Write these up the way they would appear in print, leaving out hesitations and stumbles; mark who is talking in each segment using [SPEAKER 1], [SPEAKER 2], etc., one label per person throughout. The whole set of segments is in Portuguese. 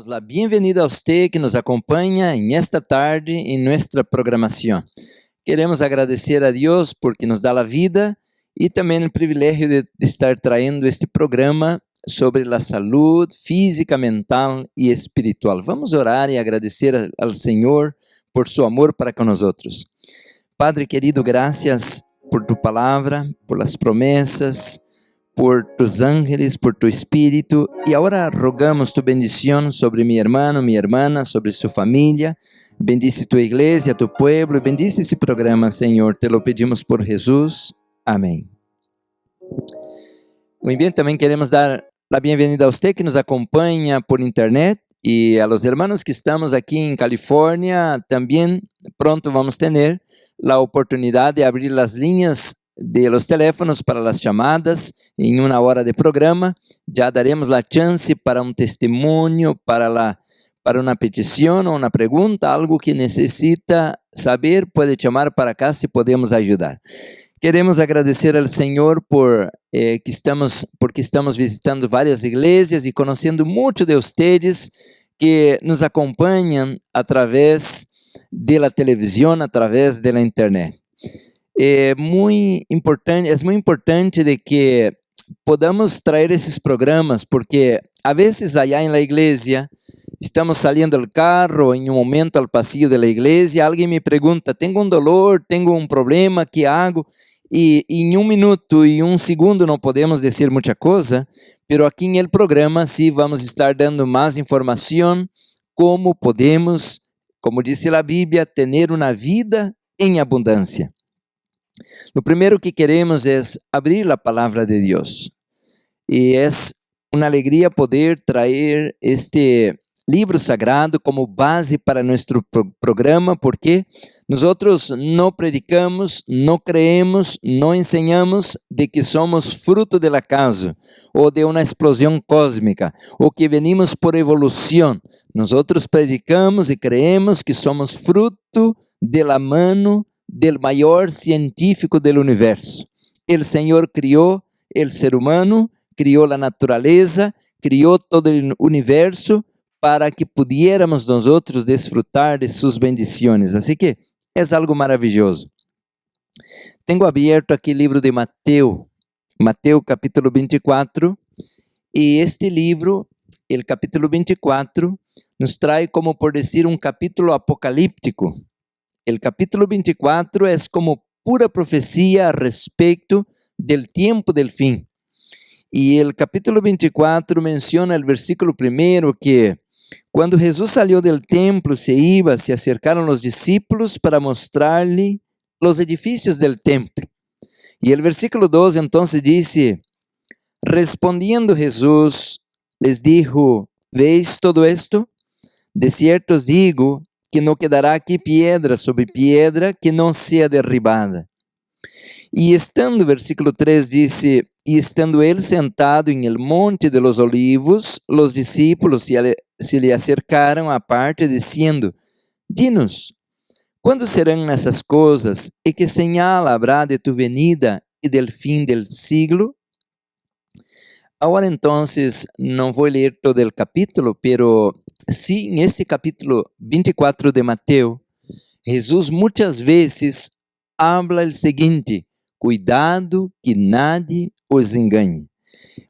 [SPEAKER 1] la bienvenida a usted que nos acompaña en esta tarde en nuestra programación. Queremos agradecer a Dios porque nos da la vida y también el privilegio de estar trayendo este programa sobre la salud física, mental y espiritual. Vamos a orar y agradecer al Señor por su amor para con nosotros. Padre querido, gracias por tu palabra, por las promesas, por tus ángeles, por tu espíritu, y ahora rogamos tu bendición sobre mi hermano, mi hermana, sobre su familia. Bendice tu iglesia, tu pueblo, y bendice ese programa, Señor. Te lo pedimos por Jesús. Amén. Muy bien, también queremos dar la bienvenida a usted que nos acompaña por internet y a los hermanos que estamos aquí en California. También pronto vamos a tener la oportunidad de abrir las líneas de los teléfonos para las llamadas en una hora de programa. Ya daremos la chance para un testimonio, para una petición o una pregunta, algo que necesita saber, puede llamar para acá si podemos ayudar. Queremos agradecer al Señor porque estamos visitando varias iglesias y conociendo mucho de ustedes que nos acompañan a través de la televisión, a través de la internet. Es muy importante de que podamos traer esses programas, porque a veces allá en la iglesia, estamos saliendo del carro, en un momento al pasillo de la iglesia, alguien me pregunta, tengo un dolor, tengo un problema, ¿qué hago? Y en un minuto y un segundo no podemos decir mucha cosa, pero aquí en el programa sí vamos a estar dando más información, cómo podemos, como dice la Biblia, tener una vida en abundancia. Lo primero que queremos es abrir la palabra de Dios. Y es una alegría poder traer este libro sagrado como base para nuestro programa, porque nosotros no predicamos, no creemos, no enseñamos de que somos fruto del acaso o de una explosión cósmica o que venimos por evolución. Nosotros predicamos y creemos que somos fruto de la mano del mayor científico del universo. El Señor crió el ser humano, crió la naturaleza, crió todo el universo para que pudiéramos nosotros disfrutar de sus bendiciones. Así que es algo maravilloso. Tengo abierto aquí el libro de Mateo capítulo 24, y este libro, el capítulo 24, nos trae como por decir un capítulo apocalíptico. El capítulo 24 es como pura profecía respecto del tiempo del fin. Y el capítulo 24 menciona el versículo primero que cuando Jesús salió del templo, se acercaron los discípulos para mostrarle los edificios del templo. Y el versículo 2 entonces dice, respondiendo Jesús, les dijo, ¿veis todo esto? De cierto os digo que no quedará aquí piedra sobre piedra que no sea derribada. Y estando, versículo 3 dice, y estando él sentado en el monte de los olivos, los discípulos se le acercaron aparte diciendo, dinos, ¿cuándo serán esas cosas? ¿Y qué señal habrá de tu venida y del fin del siglo? Ahora entonces, no voy a leer todo el capítulo, pero sí en este capítulo 24 de Mateo, Jesús muchas veces habla el siguiente, cuidado que nadie os engañe.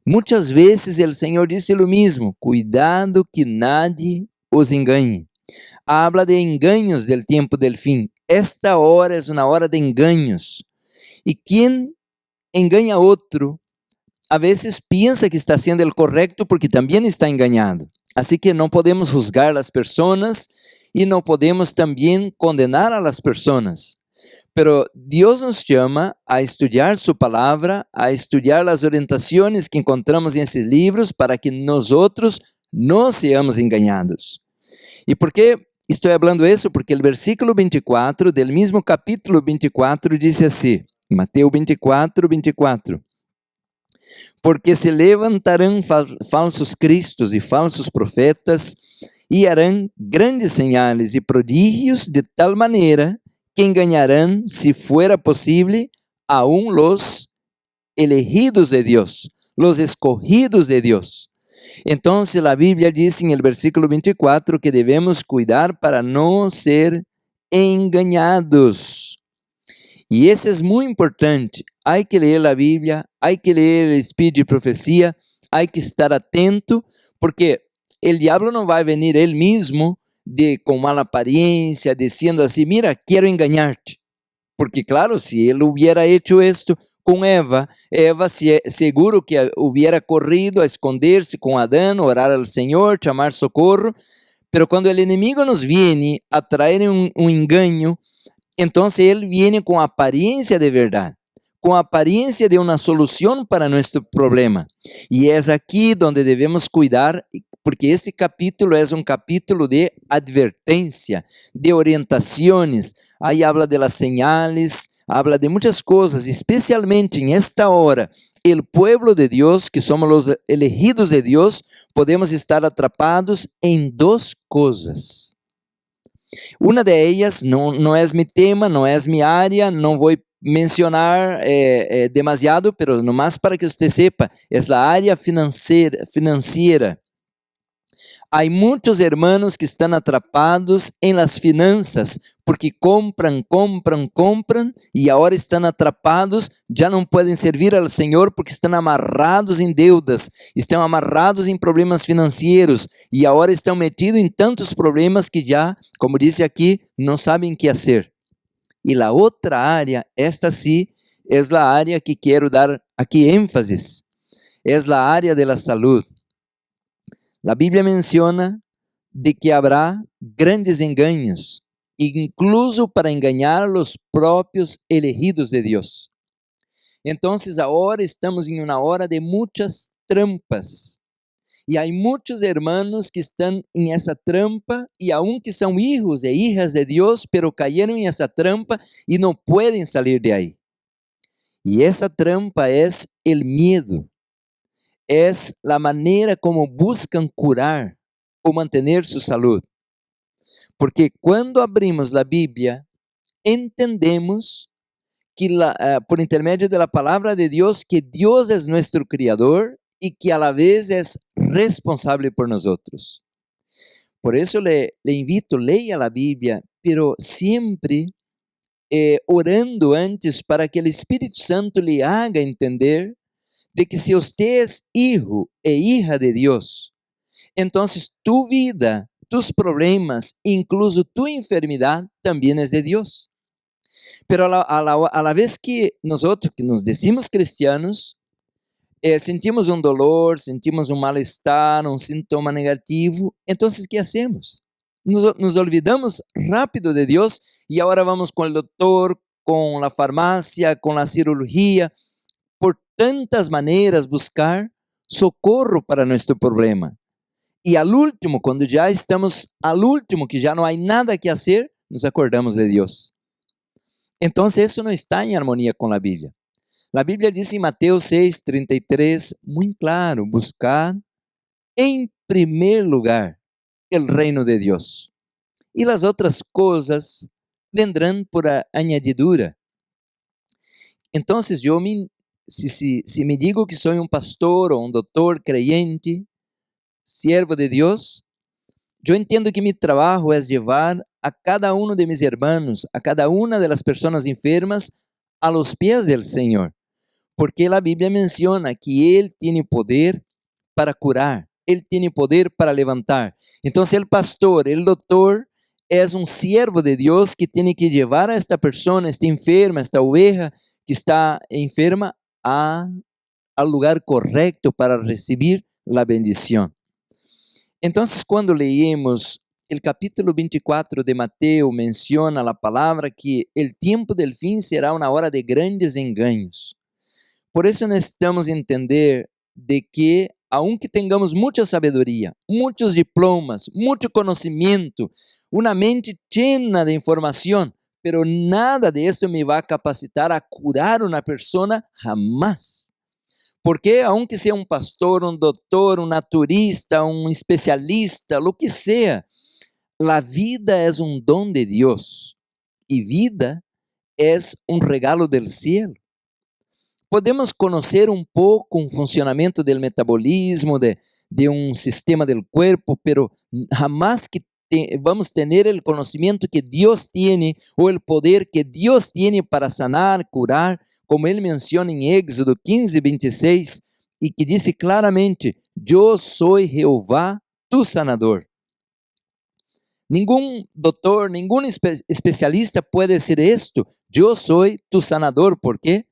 [SPEAKER 1] Muchas veces el Señor dice lo mismo, cuidado que nadie os engañe. Habla de engaños del tiempo del fin. Esta hora es una hora de engaños. Y quien engaña a otro, a veces piensa que está haciendo el correcto porque también está engañado. Así que no podemos juzgar a las personas y no podemos también condenar a las personas. Pero Dios nos llama a estudiar su palabra, a estudiar las orientaciones que encontramos en esos libros para que nosotros no seamos engañados. ¿Y por qué estoy hablando eso? Porque el versículo 24 del mismo capítulo 24 dice así, Mateo 24, 24. Porque se levantarán falsos cristos y falsos profetas y harán grandes señales y prodigios de tal manera que engañarán, si fuera posible, aún los elegidos de Dios, los escogidos de Dios. Entonces la Biblia dice en el versículo 24 que debemos cuidar para no ser engañados. E esse é muito importante. Há que ler a Bíblia, há que ler o Espírito de Profecia, há que estar atento, porque o diabo não vai vir ele mesmo com mala aparência, dizendo assim, mira, quero enganar-te. Porque claro, se ele hubiera hecho esto com Eva, seguro que hubiera corrido a esconder-se com Adão, orar ao Senhor, chamar socorro, pero quando o inimigo nos viene a traer um engano, entonces Él viene con apariencia de verdad, con apariencia de una solución para nuestro problema. Y es aquí donde debemos cuidar, porque este capítulo es un capítulo de advertencia, de orientaciones. Ahí habla de las señales, habla de muchas cosas, especialmente en esta hora. El pueblo de Dios, que somos los elegidos de Dios, podemos estar atrapados en dos cosas. Uma de ellas não é meu tema, não é minha área, não vou mencionar demasiado, pero nomás para que você sepa, é a área financiera. Há muitos hermanos que estão atrapados em las finanças, porque compram e agora estão atrapados, já não podem servir ao Senhor porque estão amarrados em deudas, estão amarrados em problemas financeiros e agora estão metidos em tantos problemas que já, como disse aqui, não sabem o que fazer. E a outra área, esta sim, é a área que quero dar aqui ênfase, é a área da saúde. A Bíblia menciona de que haverá grandes enganos, incluso para enganar os próprios elegidos de Deus. Então, agora estamos em uma hora de muitas trampas. E há muitos hermanos que estão em essa trampa, e aunque são hijos e hijas de Deus, pero cayeron em essa trampa e não podem sair de aí. E essa trampa é o medo. É a maneira como buscam curar ou manter sua saúde. Porque quando abrimos a Bíblia, entendemos que por intermédio da palavra de Deus, que Deus é nosso Criador e que a la vez é responsável por nós. Por isso le invito, leia a Bíblia, pero sempre orando antes para que o Espírito Santo lhe haga entender de que se você é hijo e hija de Deus, então tu vida, tus problemas, incluso tu enfermidade, também é de Deus. Pero a la vez que nós que nos decimos cristianos, sentimos um dolor, sentimos um mal-estar, um sintoma negativo, então o que hacemos? Nos olvidamos rápido de Deus e agora vamos com o doutor, com a farmácia, com a cirurgia, por tantas maneiras buscar socorro para nosso problema. E al último, quando já estamos al último, que já não há nada que fazer, nos acordamos de Deus. Então, isso não está em harmonia com a Bíblia. A Bíblia diz em Mateus 6:33, muito claro, buscar em primeiro lugar o reino de Deus. E as outras coisas vendrão por añadidura. Então, se me digo que sou um pastor ou um doutor creyente, siervo de Deus, eu entendo que meu trabalho é levar a cada um de mis hermanos, a cada uma das pessoas enfermas, a los pies del Senhor, porque a Bíblia menciona que Ele tem poder para curar, Ele tem poder para levantar. Então, o pastor, o doutor, é um siervo de Deus que tem que levar a esta pessoa, esta enferma, esta oveja que está enferma, ao lugar correto para receber a bendição. Então, quando leemos o capítulo 24 de Mateus, menciona a palavra que o tempo del fim será uma hora de grandes enganos. Por isso necessitamos entender de que, aunque tengamos muita sabedoria, muitos diplomas, muito conhecimento, uma mente llena de informação, pero nada de esto me vai capacitar a curar uma pessoa jamás. Porque, aunque seja um pastor, um doutor, um naturista, um especialista, lo que seja, a vida é um dom de Deus e vida é um regalo del cielo. Podemos conhecer um pouco o funcionamento do metabolismo, de de un sistema del cuerpo, pero jamás que vamos a tener el conocimiento que Dios tiene o el poder que Dios tiene para sanar, curar, como Él menciona en Éxodo 15, 26, y que dice claramente, yo soy Jehová, tu sanador. Ningún doctor, ningún especialista puede decir esto, yo soy tu sanador. ¿Por qué?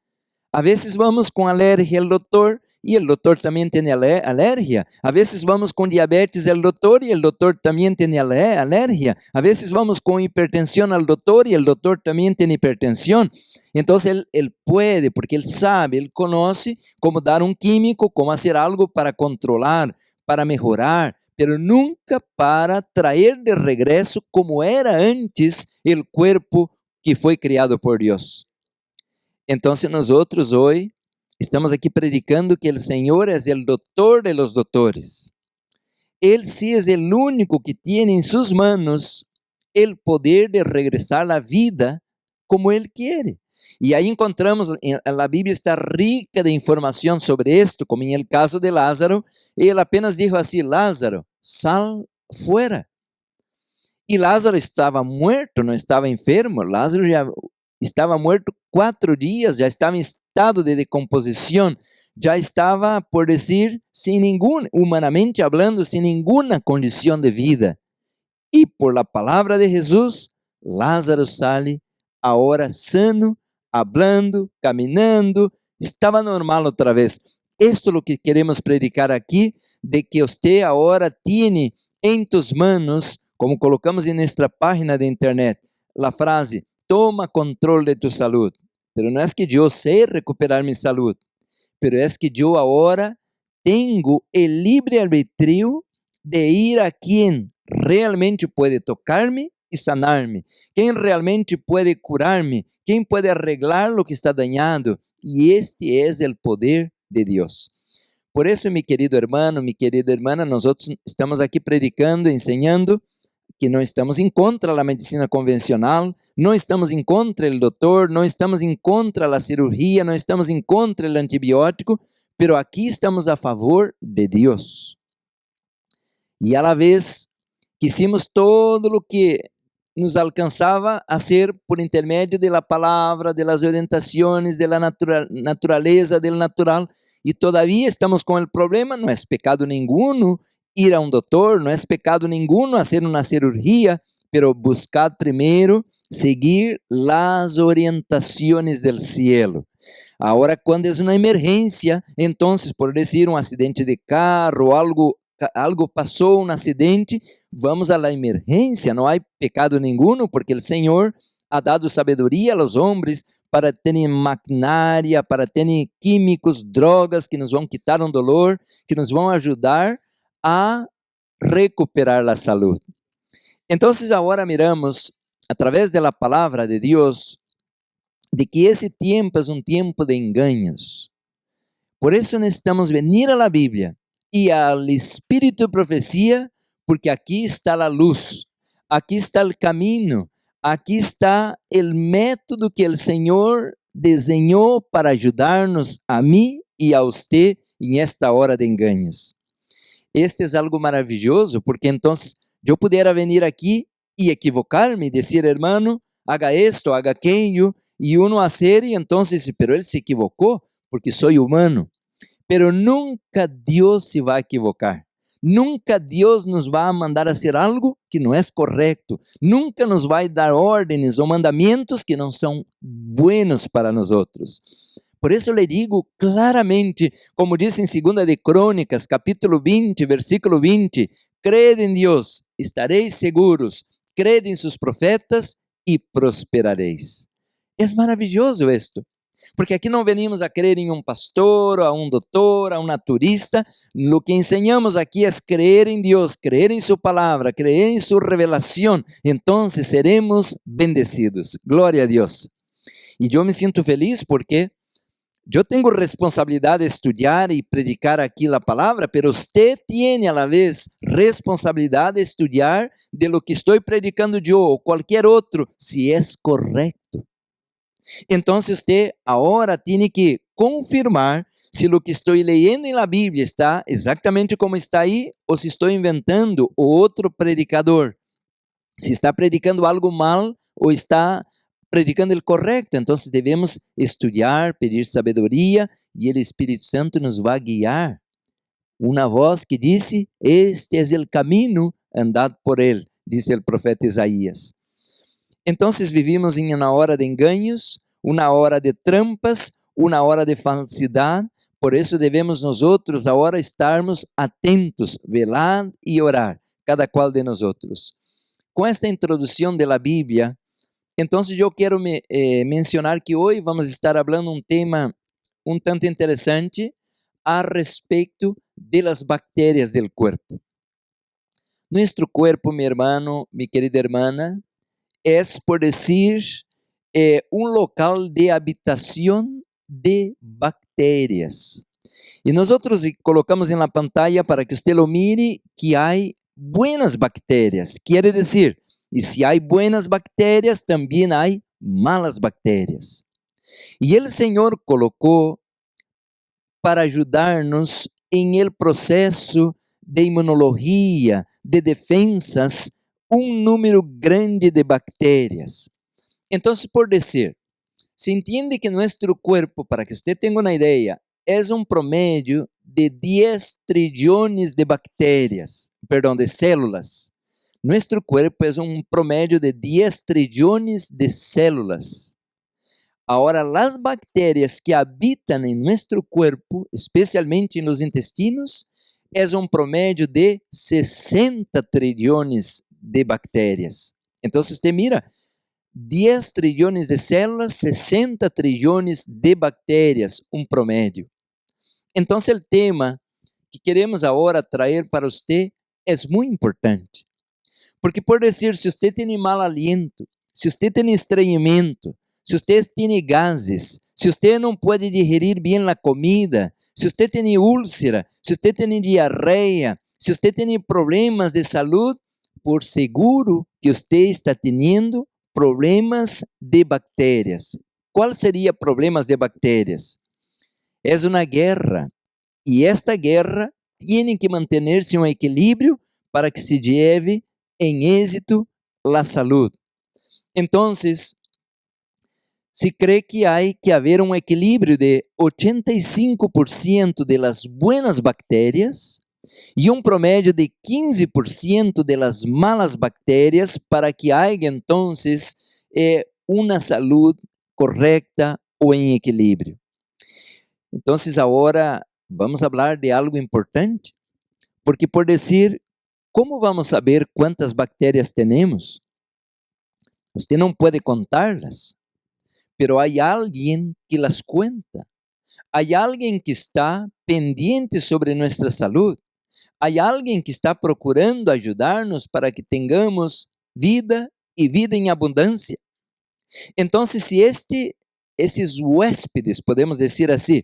[SPEAKER 1] A veces vamos con alergia al doctor y el doctor también tiene alergia. A veces vamos con diabetes al doctor y el doctor también tiene alergia. A veces vamos con hipertensión al doctor y el doctor también tiene hipertensión. Entonces él puede, porque él sabe, él conoce cómo dar un químico, cómo hacer algo para controlar, para mejorar, pero nunca para traer de regreso como era antes el cuerpo que fue creado por Dios. Entonces nosotros hoy estamos aquí predicando que el Señor es el doctor de los doctores. Él sí es el único que tiene en sus manos el poder de regresar la vida como Él quiere. Y ahí encontramos, la Biblia está rica de información sobre esto, como en el caso de Lázaro. Él apenas dijo así, Lázaro, sal fuera. Y Lázaro estaba muerto, no estaba enfermo. Lázaro ya estaba muerto 4 días, ya estaba en estado de decomposición, ya estaba, por decir, humanamente hablando, sin ninguna condición de vida. Y por la palabra de Jesús, Lázaro sale ahora sano, hablando, caminando, estaba normal otra vez. Esto es lo que queremos predicar aquí, de que usted ahora tiene en tus manos, como colocamos en nuestra página de internet, la frase, toma control de tu salud. Pero no es que yo sé recuperar mi salud, pero es que yo ahora tengo el libre arbitrio de ir a quien realmente puede tocarme y sanarme, quien realmente puede curarme, quien puede arreglar lo que está dañado. Y este es el poder de Dios. Por eso, mi querido hermano, mi querida hermana, nosotros estamos aquí predicando, enseñando que no estamos en contra de la medicina convencional, no estamos en contra del doctor, no estamos en contra de la cirugía, no estamos en contra del antibiótico, pero aquí estamos a favor de Dios. Y a la vez quisimos todo lo que nos alcanzaba a hacer por intermedio de la palabra, de las orientaciones, de la naturaleza, del natural, y todavía estamos con el problema, no es pecado ninguno ir a un doctor, no es pecado ninguno hacer una cirugía, pero buscad primero seguir las orientaciones del cielo. Ahora, cuando es una emergencia, entonces, por decir, un accidente de carro, algo pasó, un accidente, vamos a la emergencia, no hay pecado ninguno, porque el Señor ha dado sabiduría a los hombres para tener maquinaria, para tener químicos, drogas que nos vão quitar um dolor, que nos vão ajudar a recuperar la salud. Entonces ahora miramos a través de la palabra de Dios de que ese tiempo es un tiempo de engaños. Por eso necesitamos venir a la Biblia y al Espíritu de profecía, porque aquí está la luz, aquí está el camino, aquí está el método que el Señor diseñó para ayudarnos a mí y a usted en esta hora de engaños. Este es algo maravilloso, porque entonces yo pudiera venir aquí y equivocarme y decir, hermano, haga esto, haga aquello, y uno hacer, y entonces, pero él se equivocó, porque soy humano. Pero nunca Dios se va a equivocar. Nunca Dios nos va a mandar a hacer algo que no es correcto. Nunca nos va a dar órdenes o mandamientos que no son buenos para nosotros. Por eso le digo claramente, como dice en 2 de Crónicas, capítulo 20, versículo 20, creed en Dios, estaréis seguros, creed en sus profetas y prosperaréis. Es maravilloso esto, porque aquí no venimos a creer en un pastor, a un doctor, a un naturista. Lo que enseñamos aquí es creer en Dios, creer en su palabra, creer en su revelación. Entonces seremos bendecidos. Gloria a Dios. Y yo me siento feliz porque yo tengo responsabilidad de estudiar y predicar aquí la palabra, pero usted tiene a la vez responsabilidad de estudiar de lo que estoy predicando yo o cualquier otro, si es correcto. Entonces usted ahora tiene que confirmar se o que estou lendo em la Bíblia está exatamente como está aí, ou se estou inventando outro predicador. Se está predicando algo mal ou está predicando o correto. Então devemos estudar, pedir sabedoria e o Espírito Santo nos vai guiar. Uma voz que disse: este é o caminho, andad por ele, disse o profeta Isaías. Então vivimos em uma hora de enganos, uma hora de trampas, uma hora de falsidade. Por isso devemos nós agora estarmos atentos, velar e orar, cada qual de nós. Com esta introdução da Bíblia, então eu quero mencionar que hoje vamos estar falando um tema um tanto interessante a respeito de las bactérias del cuerpo. Nuestro cuerpo, mi hermano, mi querida hermana, es por decir un local de habitación de bacterias. E nós colocamos em la pantalla para que usted lo mire que hay buenas bacterias. Quiere decir, e se hay buenas bacterias, também hay malas bacterias. E el Senhor colocou para ajudar-nos em el processo de imunologia, de defensas, um número grande de bactérias. Então, por dizer, se entende que nosso corpo, para que você tenha uma ideia, é um promédio de 10 trilhões de bactérias, de células. Nosso corpo é um promédio de 10 trilhões de células. Agora, as bactérias que habitam em nosso corpo, especialmente nos intestinos, é um promédio de 60 trilhões de bactérias. Então, você mira, 10 trilhões de células, 60 trilhões de bactérias, um promédio. Então, o tema que queremos agora trazer para você é muito importante. Porque, por dizer, se você tem mal aliento, se você tem estranhamento, se você tem gases, se você não pode digerir bem a comida, se você tem úlcera, se você tem diarreia, se você tem problemas de saúde, por seguro que você está tendo problemas de bactérias. Qual seria problemas de bactérias? É uma guerra, e esta guerra tem que manter-se em um equilíbrio para que se lleve em êxito a saúde. Então, se crê que há que haver um equilíbrio de 85% de las buenas bactérias e um promédio de 15% de las malas bactérias para que haja, então, uma saúde correta ou em equilíbrio. Então, agora vamos falar de algo importante, porque por dizer, como vamos saber quantas bactérias temos? Você não pode contá-las, pero há alguém que las cuenta. Há alguém que está pendiente sobre nossa saúde. Há alguém que está procurando ajudar-nos para que tenhamos vida e vida em abundância. Então, se esses huéspedes, podemos dizer assim,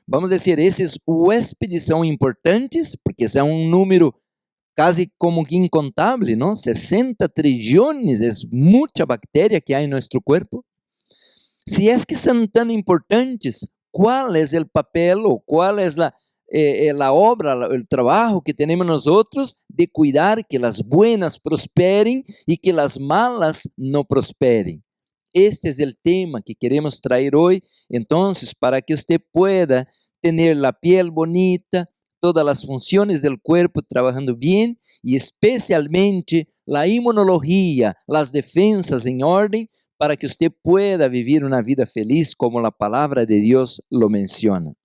[SPEAKER 1] vamos dizer, esses huéspedes são importantes, porque são um número quase como que incontável, não? 60 trilhões é muita bactéria que há em nosso corpo. Se é que são tão importantes, qual é o papel ou qual é a obra, o trabalho que temos nós de cuidar que as buenas prosperem e que as malas não prosperem? Este é o tema que queremos trazer hoje, então, para que você pueda ter a piel bonita, todas as funções do corpo trabalhando bem e especialmente a imunologia, as defensas em ordem, para que você pueda viver uma vida feliz como a palavra de Deus lo menciona.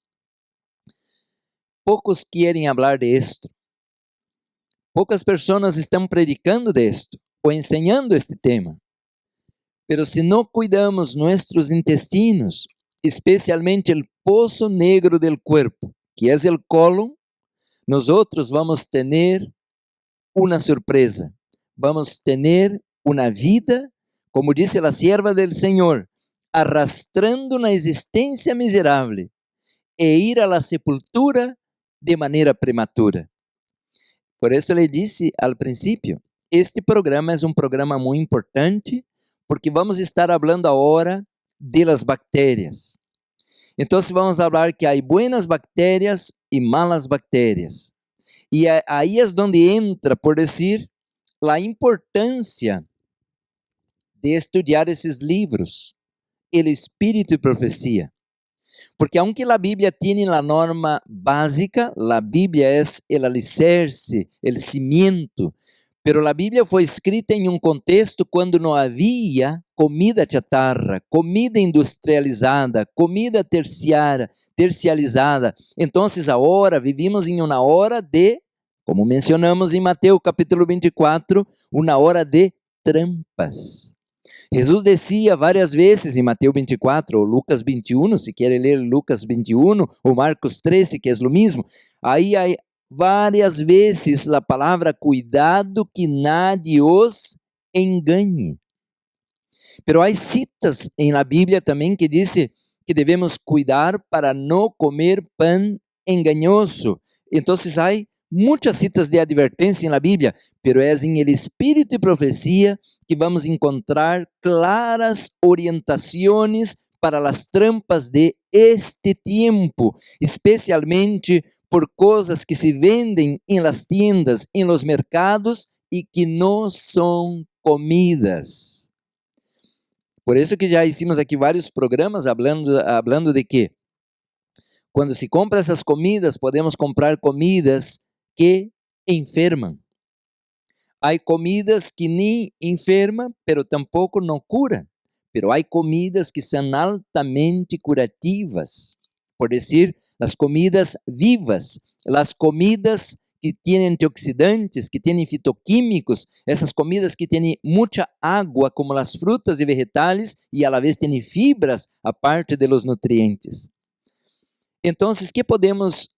[SPEAKER 1] Poucos querem falar de esto. Poucas pessoas estão predicando de esto ou ensinando este tema. Pero se não cuidamos nossos intestinos, especialmente o poço negro do corpo, que é o cólon, nós vamos ter uma surpresa. Vamos ter uma vida, como disse a sierva del Senhor, arrastrando na existência miserável e ir à sepultura de maneira prematura. Por isso ele disse ao princípio, este programa é um programa muito importante, porque vamos estar falando agora de las bactérias. Então vamos falar que há buenas bactérias e malas bactérias. E aí é onde entra, por dizer, a importância de estudar esses livros, El Espírito e Profecia. Porque aunque a Bíblia tem a norma básica, a Bíblia é o alicerce, o cimiento, pero a Bíblia foi escrita em um contexto quando não havia comida chatarra, comida industrializada, comida terciarizada. Então, agora vivimos em uma hora de, como mencionamos em Mateus capítulo 24, uma hora de trampas. Jesus dizia várias vezes em Mateus 24 ou Lucas 21, se quer ler Lucas 21 ou Marcos 13, que é o mesmo, aí há várias vezes a palavra cuidado que nadie os engane. Pero há citas em la Bíblia também que diz que devemos cuidar para não comer pão engañoso. Então, há muitas citas de advertência na Bíblia, pero é em el Espírito e Profecia que vamos encontrar claras orientações para as trampas de este tempo, especialmente por coisas que se vendem em las tiendas, em los mercados e que não são comidas. Por isso que já hicimos aqui vários programas hablando de que quando se compra essas comidas, podemos comprar comidas que enfermam. Há comidas que nem enfermam, pero tampouco não curam. Pero há comidas que são altamente curativas. Por dizer, as comidas vivas, as comidas que têm antioxidantes, que têm fitoquímicos, essas comidas que têm muita água, como as frutas e vegetais, e a la vez têm fibras, a parte de los nutrientes. Então, que podemos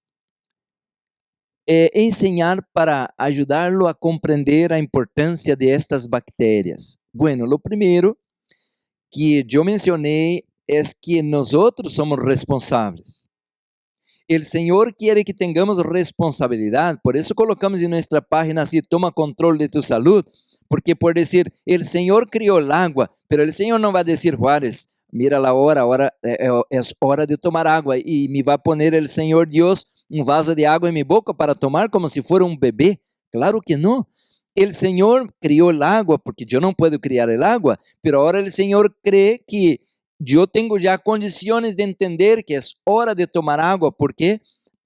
[SPEAKER 1] ensinar para ajudá-lo a compreender a importância de estas bactérias? Bueno, lo primeiro que eu mencionei é que nós somos responsáveis. O Senhor quer que tenhamos responsabilidade, por isso colocamos em nossa página assim, toma controle de tu saúde, porque por dizer, o Senhor criou a água, pero o Senhor não vai dizer, Juárez, mira a hora é hora de tomar água, e me vai poner o Senhor Deus um vaso de água em minha boca para tomar como se fosse um bebê. Claro que não. O Senhor criou a água, porque eu não posso criar a água, pero agora o Senhor crê que eu tenho já condições de entender que é hora de tomar água, porque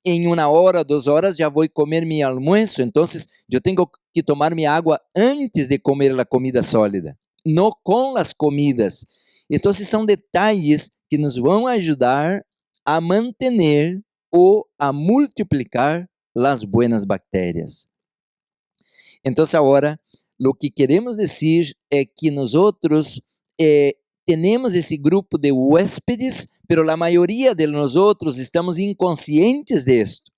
[SPEAKER 1] em 1 hora, 2 horas já vou comer meu almoço, então eu tenho que tomar minha água antes de comer a comida sólida, não com as comidas. Então, são detalhes que nos vão ajudar a manter ou a multiplicar as buenas bactérias. Então, agora, o que queremos dizer é que nós temos esse grupo de huéspedes, pero a maioria de nós estamos inconscientes disto.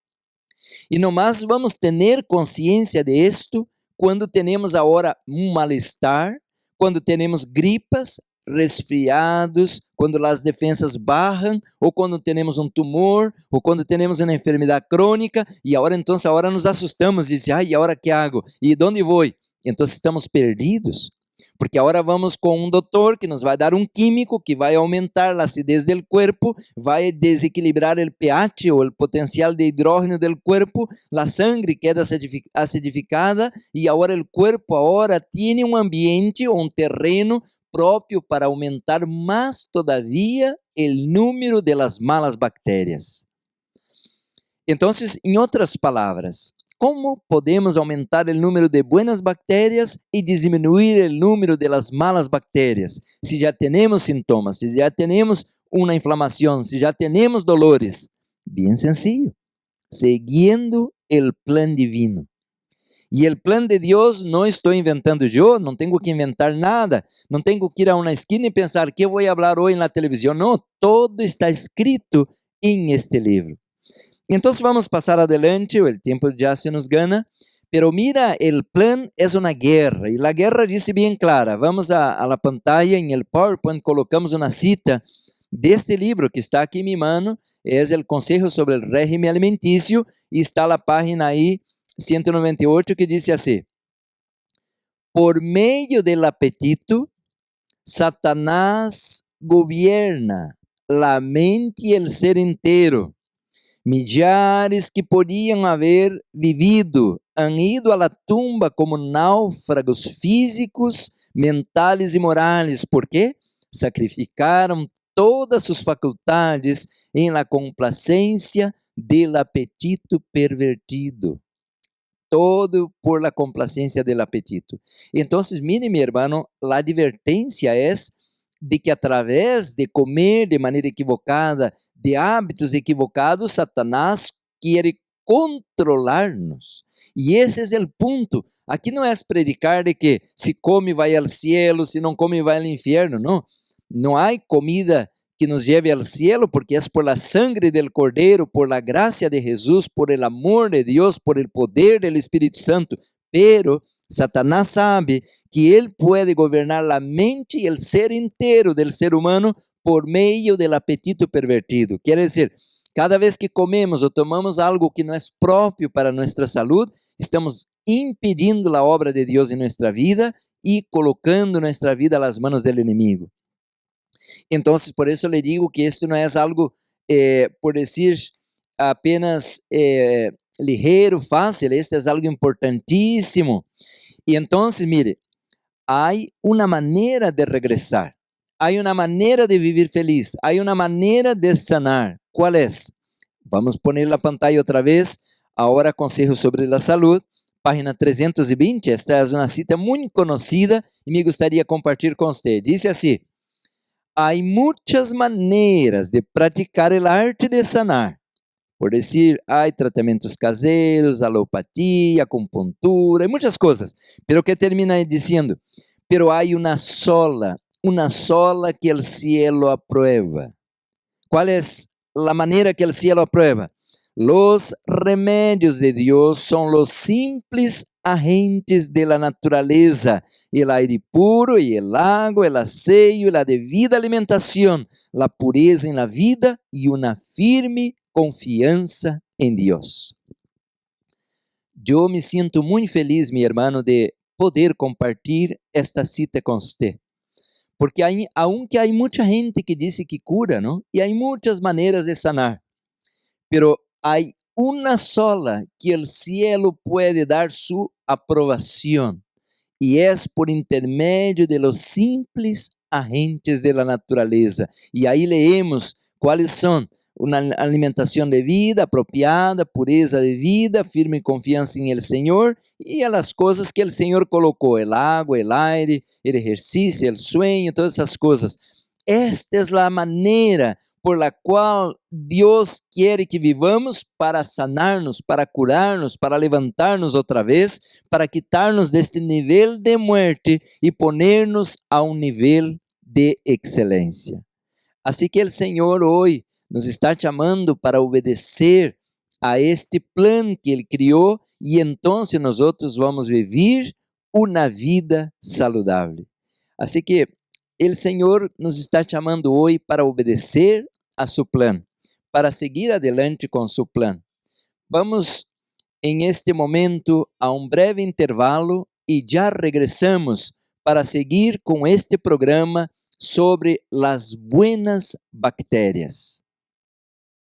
[SPEAKER 1] E nomás vamos ter consciência disto quando temos agora um mal-estar, quando temos gripas, resfriados, quando as defensas barram, ou quando temos um tumor, ou quando temos uma enfermidade crônica, e agora nos assustamos e dizemos, ai, agora que hago? E onde vou? Então estamos perdidos, porque agora vamos com um doutor que nos vai dar um químico que vai aumentar a acidez do corpo, vai desequilibrar o pH ou o potencial de hidrógeno do corpo, a sangre queda acidificada e agora o corpo tem um ambiente ou um terreno próprio para aumentar mais todavia o número de las malas bactérias. Então, em outras palavras, como podemos aumentar o número de buenas bactérias e diminuir o número de las malas bactérias? Se já temos sintomas, se já temos uma inflamação, se já temos dolores. Bem sencillo, seguindo o plano divino. E o plano de Deus não estou inventando eu, não tenho que inventar nada, não tenho que ir a uma esquina e pensar que eu vou falar hoje na televisão. Não, todo está escrito em este livro. Então vamos passar adelante, o tempo já se nos gana, pero mira, o plano é uma guerra, e a guerra diz bem clara. Vamos a la pantalla, em el PowerPoint colocamos uma cita deste livro que está aqui em minha mão, é o Conselho sobre o Régimen Alimentício, e está a página aí, 198, que diz assim: por meio del apetito, Satanás gobierna a mente e o ser inteiro. Milhares que podiam haver vivido han ido à tumba como náufragos físicos, mentais e morais. ¿Por quê? Sacrificaram todas suas faculdades em la complacência del apetito pervertido. Todo por la complacência del apetito. Então, mire, meu irmão, a advertência é de que através de comer de maneira equivocada, de hábitos equivocados, Satanás quer controlar-nos. E esse é o ponto. Aqui não é predicar de que se come vai ao cielo, se não come vai ao inferno, não. Não há comida que nos lleve ao cielo, porque é por la sangre del Cordeiro, por la gracia de Jesus, por el amor de Deus, por el poder del Espírito Santo. Pero Satanás sabe que ele pode governar a mente e o ser inteiro del ser humano por meio del apetito pervertido. Quer dizer, cada vez que comemos ou tomamos algo que não é próprio para nossa saúde, estamos impedindo a obra de Deus em nossa vida e colocando nossa vida nas mãos do inimigo. Então, por isso le digo que isto não é algo, por dizer, apenas ligeiro, fácil, isto é algo importantíssimo. E então, mire, há uma maneira de regressar, há uma maneira de viver feliz, há uma maneira de sanar. Qual é? Vamos pôr na pantalla outra vez, agora Conselhos sobre a Saúde, página 320, esta é uma cita muito conhecida e me gostaria compartilhar com você. Diz assim: há muitas maneiras de praticar a arte de sanar. Por dizer, há tratamentos caseiros, alopatia, acupuntura, muitas coisas. Pero que termina dizendo, pero há uma sola que o cielo aprueba. Qual é a maneira que o cielo aprueba? Los remédios de Deus são los simples agentes de la naturaleza, el aire puro y el agua, el aseo y la devida alimentación, la pureza en la vida y una firme confianza en Dios. Eu me sinto muito feliz, meu irmão, de poder compartilhar esta cita com você. Porque aunque há muita gente que diz que cura, não? E há muitas maneiras de sanar, pero há uma sola que o cielo pode dar sua aprovação, e é por intermédio de los simples agentes de la naturaleza. E aí leemos quais são: uma alimentação de vida apropriada, pureza de vida, firme confiança em el Senhor e as coisas que o Senhor colocou, el água, el aire, el exercício, el sueño, todas essas coisas. Esta é a maneira por la qual Deus quer que vivamos para sanar-nos, para curar-nos, para levantar-nos outra vez, para quitar-nos deste nível de muerte e poner-nos a um nível de excelência. Assim que o Senhor hoje nos está chamando para obedecer a este plano que Ele criou e então nós vamos viver uma vida saudável. Assim que o Senhor nos está chamando hoje para obedecer a seu plano, para seguir adelante com seu plano. Vamos, em este momento, a um breve intervalo e já regressamos para seguir com este programa sobre as buenas bactérias.